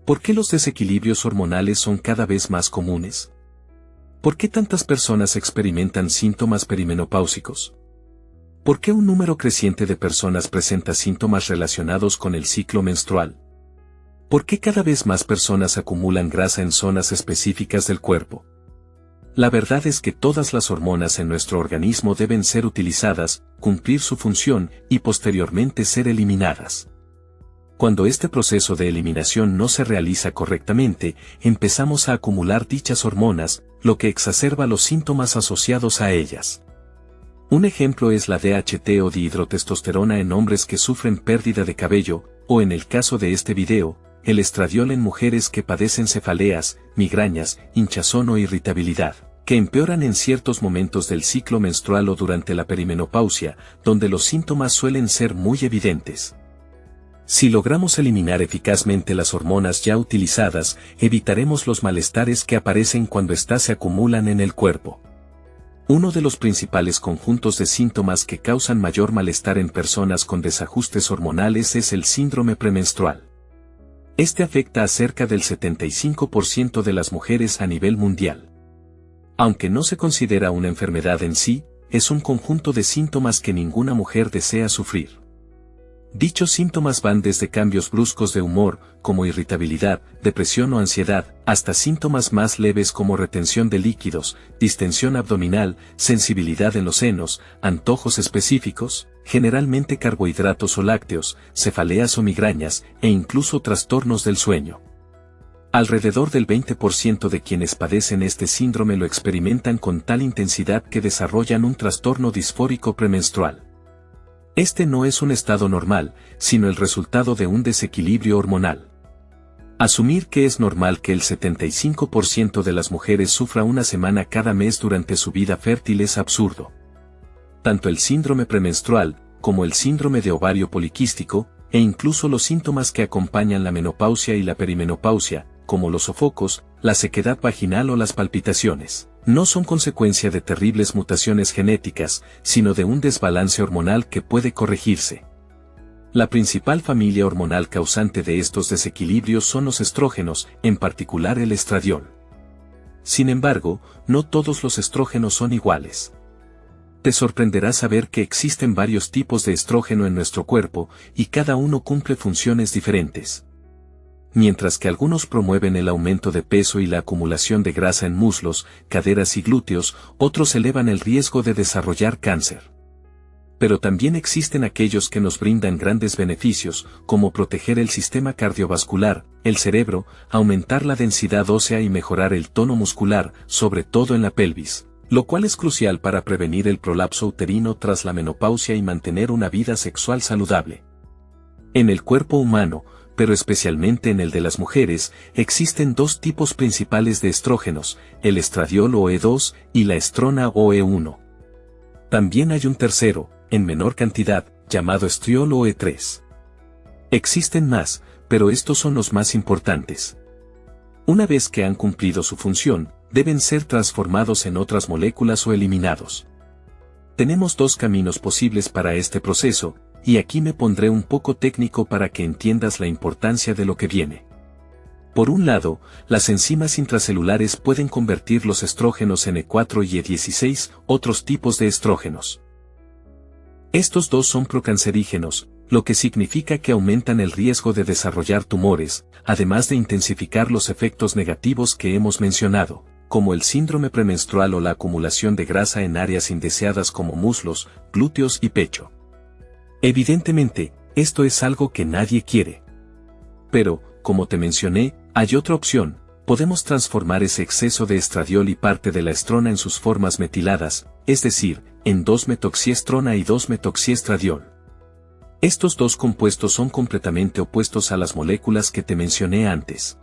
¿Por qué los desequilibrios hormonales son cada vez más comunes? ¿Por qué tantas personas experimentan síntomas perimenopáusicos? ¿Por qué un número creciente de personas presenta síntomas relacionados con el ciclo menstrual? ¿Por qué cada vez más personas acumulan grasa en zonas específicas del cuerpo? La verdad es que todas las hormonas en nuestro organismo deben ser utilizadas, cumplir su función y posteriormente ser eliminadas. Cuando este proceso de eliminación no se realiza correctamente, empezamos a acumular dichas hormonas, lo que exacerba los síntomas asociados a ellas. Un ejemplo es la DHT o dihidrotestosterona en hombres que sufren pérdida de cabello, o en el caso de este video, el estradiol en mujeres que padecen cefaleas, migrañas, hinchazón o irritabilidad, que empeoran en ciertos momentos del ciclo menstrual o durante la perimenopausia, donde los síntomas suelen ser muy evidentes. Si logramos eliminar eficazmente las hormonas ya utilizadas, evitaremos los malestares que aparecen cuando éstas se acumulan en el cuerpo. Uno de los principales conjuntos de síntomas que causan mayor malestar en personas con desajustes hormonales es el síndrome premenstrual. Este afecta a cerca del 75% de las mujeres a nivel mundial. Aunque no se considera una enfermedad en sí, es un conjunto de síntomas que ninguna mujer desea sufrir. Dichos síntomas van desde cambios bruscos de humor, como irritabilidad, depresión o ansiedad, hasta síntomas más leves como retención de líquidos, distensión abdominal, sensibilidad en los senos, antojos específicos, generalmente carbohidratos o lácteos, cefaleas o migrañas, e incluso trastornos del sueño. Alrededor del 20% de quienes padecen este síndrome lo experimentan con tal intensidad que desarrollan un trastorno disfórico premenstrual. Este no es un estado normal, sino el resultado de un desequilibrio hormonal. Asumir que es normal que el 75% de las mujeres sufra una semana cada mes durante su vida fértil es absurdo. Tanto el síndrome premenstrual, como el síndrome de ovario poliquístico, e incluso los síntomas que acompañan la menopausia y la perimenopausia, como los sofocos, la sequedad vaginal o las palpitaciones, no son consecuencia de terribles mutaciones genéticas, sino de un desbalance hormonal que puede corregirse. La principal familia hormonal causante de estos desequilibrios son los estrógenos, en particular el estradiol. Sin embargo, no todos los estrógenos son iguales. Te sorprenderá saber que existen varios tipos de estrógeno en nuestro cuerpo, y cada uno cumple funciones diferentes. Mientras que algunos promueven el aumento de peso y la acumulación de grasa en muslos, caderas y glúteos, otros elevan el riesgo de desarrollar cáncer. Pero también existen aquellos que nos brindan grandes beneficios, como proteger el sistema cardiovascular, el cerebro, aumentar la densidad ósea y mejorar el tono muscular, sobre todo en la pelvis, lo cual es crucial para prevenir el prolapso uterino tras la menopausia y mantener una vida sexual saludable. En el cuerpo humano, pero especialmente en el de las mujeres, existen dos tipos principales de estrógenos, el estradiol o E2 y la estrona o E1. También hay un tercero, en menor cantidad, llamado estriol o E3. Existen más, pero estos son los más importantes. Una vez que han cumplido su función, deben ser transformados en otras moléculas o eliminados. Tenemos dos caminos posibles para este proceso, y aquí me pondré un poco técnico para que entiendas la importancia de lo que viene. Por un lado, las enzimas intracelulares pueden convertir los estrógenos en E4 y E16, otros tipos de estrógenos. Estos dos son procancerígenos, lo que significa que aumentan el riesgo de desarrollar tumores, además de intensificar los efectos negativos que hemos mencionado, como el síndrome premenstrual o la acumulación de grasa en áreas indeseadas como muslos, glúteos y pecho. Evidentemente, esto es algo que nadie quiere. Pero, como te mencioné, hay otra opción: podemos transformar ese exceso de estradiol y parte de la estrona en sus formas metiladas, es decir, en 2-metoxiestrona y 2-metoxiestradiol. Estos dos compuestos son completamente opuestos a las moléculas que te mencioné antes.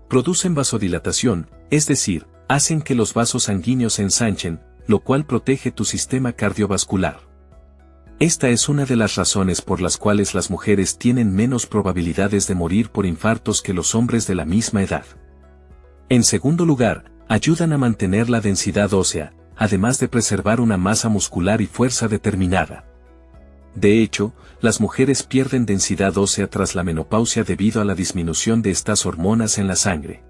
Producen vasodilatación, es decir, hacen que los vasos sanguíneos se ensanchen, lo cual protege tu sistema cardiovascular. Esta es una de las razones por las cuales las mujeres tienen menos probabilidades de morir por infartos que los hombres de la misma edad. En segundo lugar, ayudan a mantener la densidad ósea, además de preservar una masa muscular y fuerza determinada. De hecho, las mujeres pierden densidad ósea tras la menopausia debido a la disminución de estas hormonas en la sangre.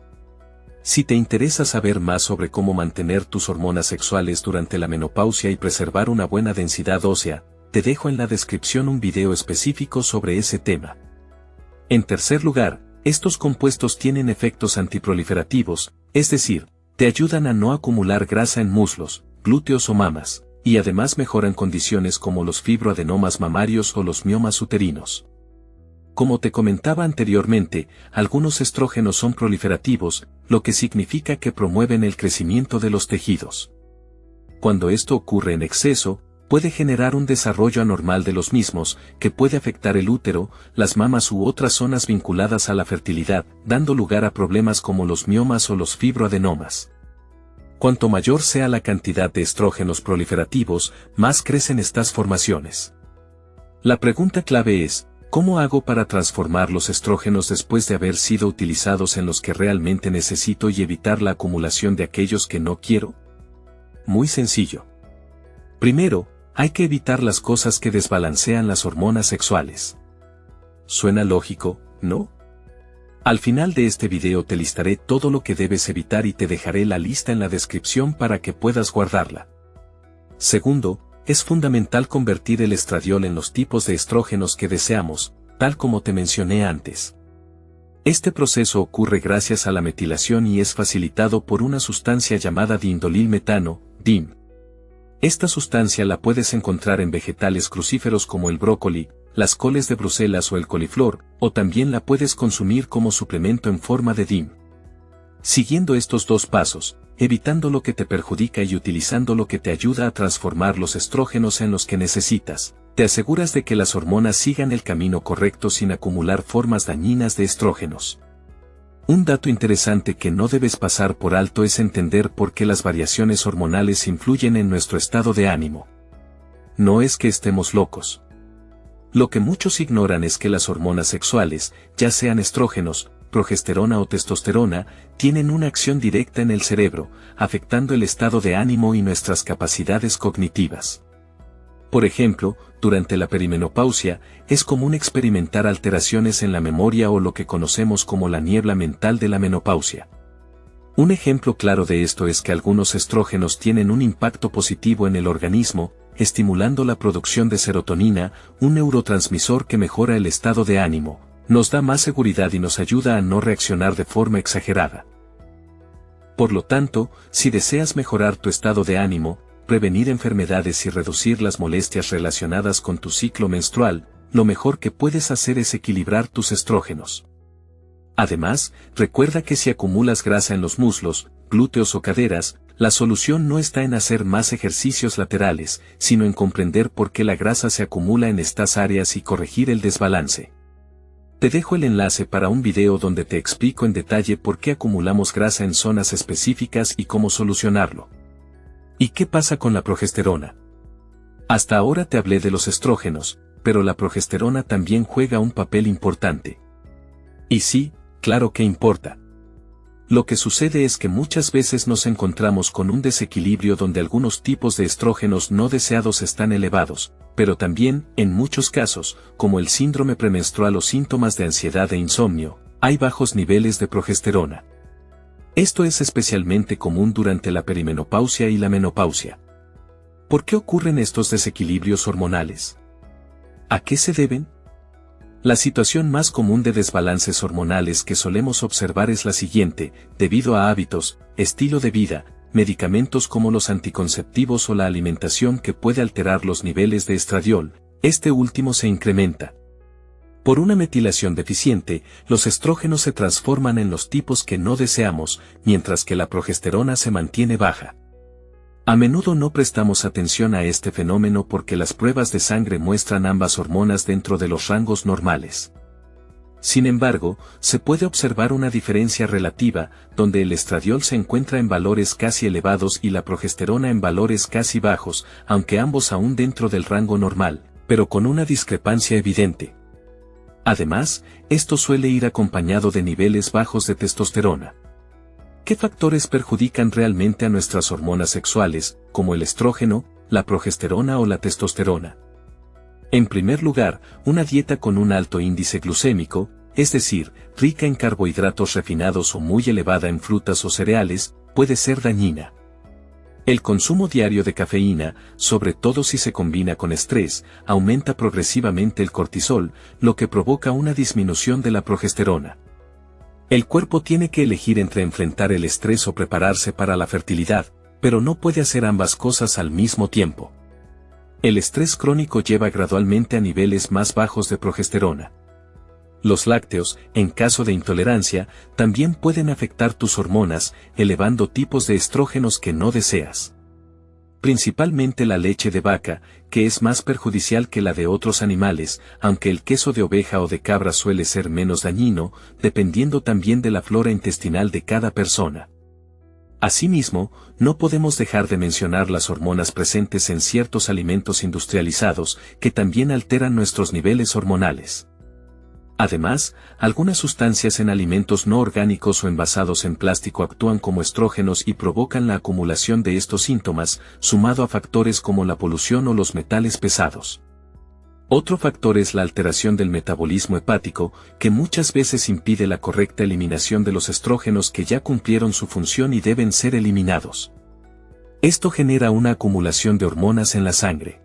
Si te interesa saber más sobre cómo mantener tus hormonas sexuales durante la menopausia y preservar una buena densidad ósea, te dejo en la descripción un video específico sobre ese tema. En tercer lugar, estos compuestos tienen efectos antiproliferativos, es decir, te ayudan a no acumular grasa en muslos, glúteos o mamas, y además mejoran condiciones como los fibroadenomas mamarios o los miomas uterinos. Como te comentaba anteriormente, algunos estrógenos son proliferativos, lo que significa que promueven el crecimiento de los tejidos. Cuando esto ocurre en exceso, puede generar un desarrollo anormal de los mismos, que puede afectar el útero, las mamas u otras zonas vinculadas a la fertilidad, dando lugar a problemas como los miomas o los fibroadenomas. Cuanto mayor sea la cantidad de estrógenos proliferativos, más crecen estas formaciones. La pregunta clave es, ¿cómo hago para transformar los estrógenos después de haber sido utilizados en los que realmente necesito y evitar la acumulación de aquellos que no quiero? Muy sencillo. Primero, hay que evitar las cosas que desbalancean las hormonas sexuales. ¿Suena lógico, no? Al final de este video te listaré todo lo que debes evitar y te dejaré la lista en la descripción para que puedas guardarla. Segundo, es fundamental convertir el estradiol en los tipos de estrógenos que deseamos, tal como te mencioné antes. Este proceso ocurre gracias a la metilación y es facilitado por una sustancia llamada diindolilmetano, DIM. Esta sustancia la puedes encontrar en vegetales crucíferos como el brócoli, las coles de Bruselas o el coliflor, o también la puedes consumir como suplemento en forma de DIM. Siguiendo estos dos pasos, evitando lo que te perjudica y utilizando lo que te ayuda a transformar los estrógenos en los que necesitas, te aseguras de que las hormonas sigan el camino correcto sin acumular formas dañinas de estrógenos. Un dato interesante que no debes pasar por alto es entender por qué las variaciones hormonales influyen en nuestro estado de ánimo. No es que estemos locos. Lo que muchos ignoran es que las hormonas sexuales, ya sean estrógenos, progesterona o testosterona, tienen una acción directa en el cerebro, afectando el estado de ánimo y nuestras capacidades cognitivas. Por ejemplo, durante la perimenopausia, es común experimentar alteraciones en la memoria o lo que conocemos como la niebla mental de la menopausia. Un ejemplo claro de esto es que algunos estrógenos tienen un impacto positivo en el organismo, estimulando la producción de serotonina, un neurotransmisor que mejora el estado de ánimo, nos da más seguridad y nos ayuda a no reaccionar de forma exagerada. Por lo tanto, si deseas mejorar tu estado de ánimo, prevenir enfermedades y reducir las molestias relacionadas con tu ciclo menstrual, lo mejor que puedes hacer es equilibrar tus estrógenos. Además, recuerda que si acumulas grasa en los muslos, glúteos o caderas, la solución no está en hacer más ejercicios laterales, sino en comprender por qué la grasa se acumula en estas áreas y corregir el desbalance. Te dejo el enlace para un video donde te explico en detalle por qué acumulamos grasa en zonas específicas y cómo solucionarlo. ¿Y qué pasa con la progesterona? Hasta ahora te hablé de los estrógenos, pero la progesterona también juega un papel importante. Y sí, claro que importa. Lo que sucede es que muchas veces nos encontramos con un desequilibrio donde algunos tipos de estrógenos no deseados están elevados, pero también, en muchos casos, como el síndrome premenstrual o síntomas de ansiedad e insomnio, hay bajos niveles de progesterona. Esto es especialmente común durante la perimenopausia y la menopausia. ¿Por qué ocurren estos desequilibrios hormonales? ¿A qué se deben? La situación más común de desbalances hormonales que solemos observar es la siguiente: debido a hábitos, estilo de vida, medicamentos como los anticonceptivos o la alimentación que puede alterar los niveles de estradiol, este último se incrementa. Por una metilación deficiente, los estrógenos se transforman en los tipos que no deseamos, mientras que la progesterona se mantiene baja. A menudo no prestamos atención a este fenómeno porque las pruebas de sangre muestran ambas hormonas dentro de los rangos normales. Sin embargo, se puede observar una diferencia relativa, donde el estradiol se encuentra en valores casi elevados y la progesterona en valores casi bajos, aunque ambos aún dentro del rango normal, pero con una discrepancia evidente. Además, esto suele ir acompañado de niveles bajos de testosterona. ¿Qué factores perjudican realmente a nuestras hormonas sexuales, como el estrógeno, la progesterona o la testosterona? En primer lugar, una dieta con un alto índice glucémico, es decir, rica en carbohidratos refinados o muy elevada en frutas o cereales, puede ser dañina. El consumo diario de cafeína, sobre todo si se combina con estrés, aumenta progresivamente el cortisol, lo que provoca una disminución de la progesterona. El cuerpo tiene que elegir entre enfrentar el estrés o prepararse para la fertilidad, pero no puede hacer ambas cosas al mismo tiempo. El estrés crónico lleva gradualmente a niveles más bajos de progesterona. Los lácteos, en caso de intolerancia, también pueden afectar tus hormonas, elevando tipos de estrógenos que no deseas. Principalmente la leche de vaca, que es más perjudicial que la de otros animales, aunque el queso de oveja o de cabra suele ser menos dañino, dependiendo también de la flora intestinal de cada persona. Asimismo, no podemos dejar de mencionar las hormonas presentes en ciertos alimentos industrializados, que también alteran nuestros niveles hormonales. Además, algunas sustancias en alimentos no orgánicos o envasados en plástico actúan como estrógenos y provocan la acumulación de estos síntomas, sumado a factores como la polución o los metales pesados. Otro factor es la alteración del metabolismo hepático, que muchas veces impide la correcta eliminación de los estrógenos que ya cumplieron su función y deben ser eliminados. Esto genera una acumulación de hormonas en la sangre.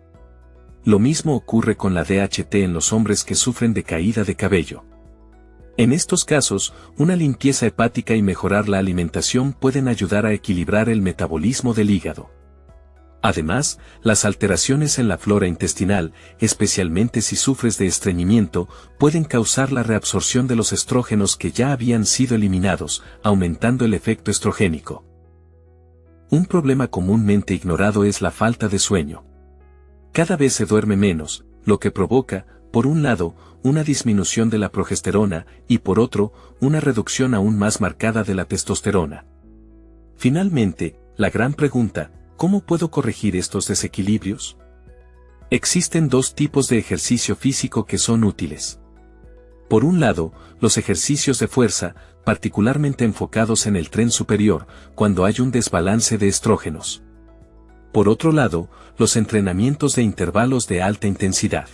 Lo mismo ocurre con la DHT en los hombres que sufren de caída de cabello. En estos casos, una limpieza hepática y mejorar la alimentación pueden ayudar a equilibrar el metabolismo del hígado. Además, las alteraciones en la flora intestinal, especialmente si sufres de estreñimiento, pueden causar la reabsorción de los estrógenos que ya habían sido eliminados, aumentando el efecto estrogénico. Un problema comúnmente ignorado es la falta de sueño. Cada vez se duerme menos, lo que provoca, por un lado, una disminución de la progesterona y por otro, una reducción aún más marcada de la testosterona. Finalmente, la gran pregunta, ¿cómo puedo corregir estos desequilibrios? Existen dos tipos de ejercicio físico que son útiles. Por un lado, los ejercicios de fuerza, particularmente enfocados en el tren superior, cuando hay un desbalance de estrógenos. Por otro lado, los entrenamientos de intervalos de alta intensidad.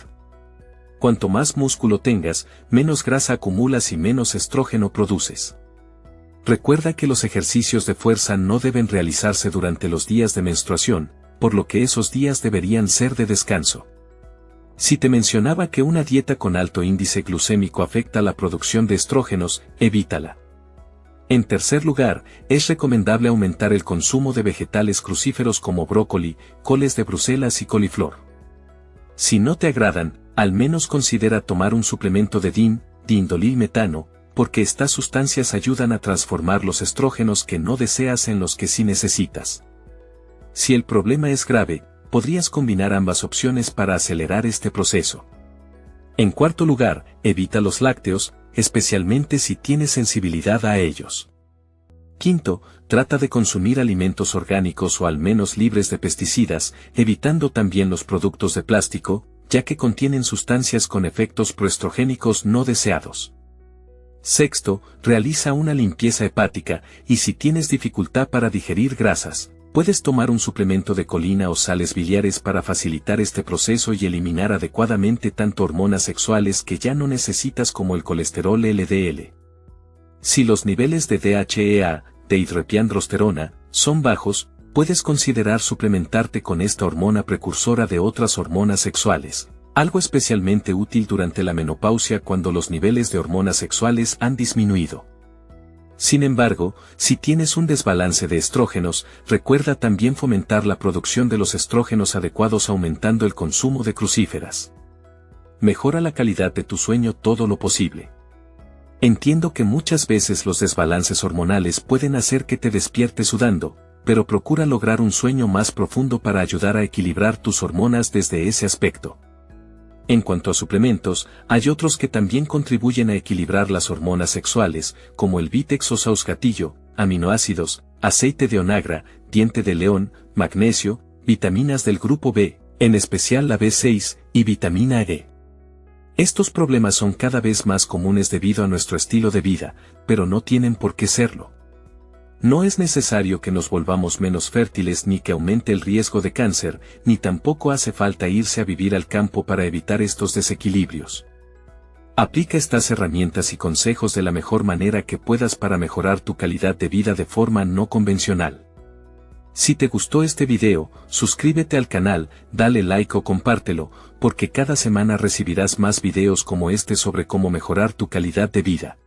Cuanto más músculo tengas, menos grasa acumulas y menos estrógeno produces. Recuerda que los ejercicios de fuerza no deben realizarse durante los días de menstruación, por lo que esos días deberían ser de descanso. Si te mencionaba que una dieta con alto índice glucémico afecta la producción de estrógenos, evítala. En tercer lugar, es recomendable aumentar el consumo de vegetales crucíferos como brócoli, coles de Bruselas y coliflor. Si no te agradan, al menos considera tomar un suplemento de diindolilmetano, porque estas sustancias ayudan a transformar los estrógenos que no deseas en los que sí necesitas. Si el problema es grave, podrías combinar ambas opciones para acelerar este proceso. En cuarto lugar, evita los lácteos, especialmente si tienes sensibilidad a ellos. Quinto, trata de consumir alimentos orgánicos o al menos libres de pesticidas, evitando también los productos de plástico, ya que contienen sustancias con efectos proestrogénicos no deseados. Sexto, realiza una limpieza hepática, y si tienes dificultad para digerir grasas, puedes tomar un suplemento de colina o sales biliares para facilitar este proceso y eliminar adecuadamente tanto hormonas sexuales que ya no necesitas como el colesterol LDL. Si los niveles de DHEA, dehidroepiandrosterona, son bajos, puedes considerar suplementarte con esta hormona precursora de otras hormonas sexuales, algo especialmente útil durante la menopausia cuando los niveles de hormonas sexuales han disminuido. Sin embargo, si tienes un desbalance de estrógenos, recuerda también fomentar la producción de los estrógenos adecuados aumentando el consumo de crucíferas. Mejora la calidad de tu sueño todo lo posible. Entiendo que muchas veces los desbalances hormonales pueden hacer que te despiertes sudando, pero procura lograr un sueño más profundo para ayudar a equilibrar tus hormonas desde ese aspecto. En cuanto a suplementos, hay otros que también contribuyen a equilibrar las hormonas sexuales, como el Vitex o sauscatillo, aminoácidos, aceite de onagra, diente de león, magnesio, vitaminas del grupo B, en especial la B6, y vitamina E. Estos problemas son cada vez más comunes debido a nuestro estilo de vida, pero no tienen por qué serlo. No es necesario que nos volvamos menos fértiles ni que aumente el riesgo de cáncer, ni tampoco hace falta irse a vivir al campo para evitar estos desequilibrios. Aplica estas herramientas y consejos de la mejor manera que puedas para mejorar tu calidad de vida de forma no convencional. Si te gustó este video, suscríbete al canal, dale like o compártelo, porque cada semana recibirás más videos como este sobre cómo mejorar tu calidad de vida.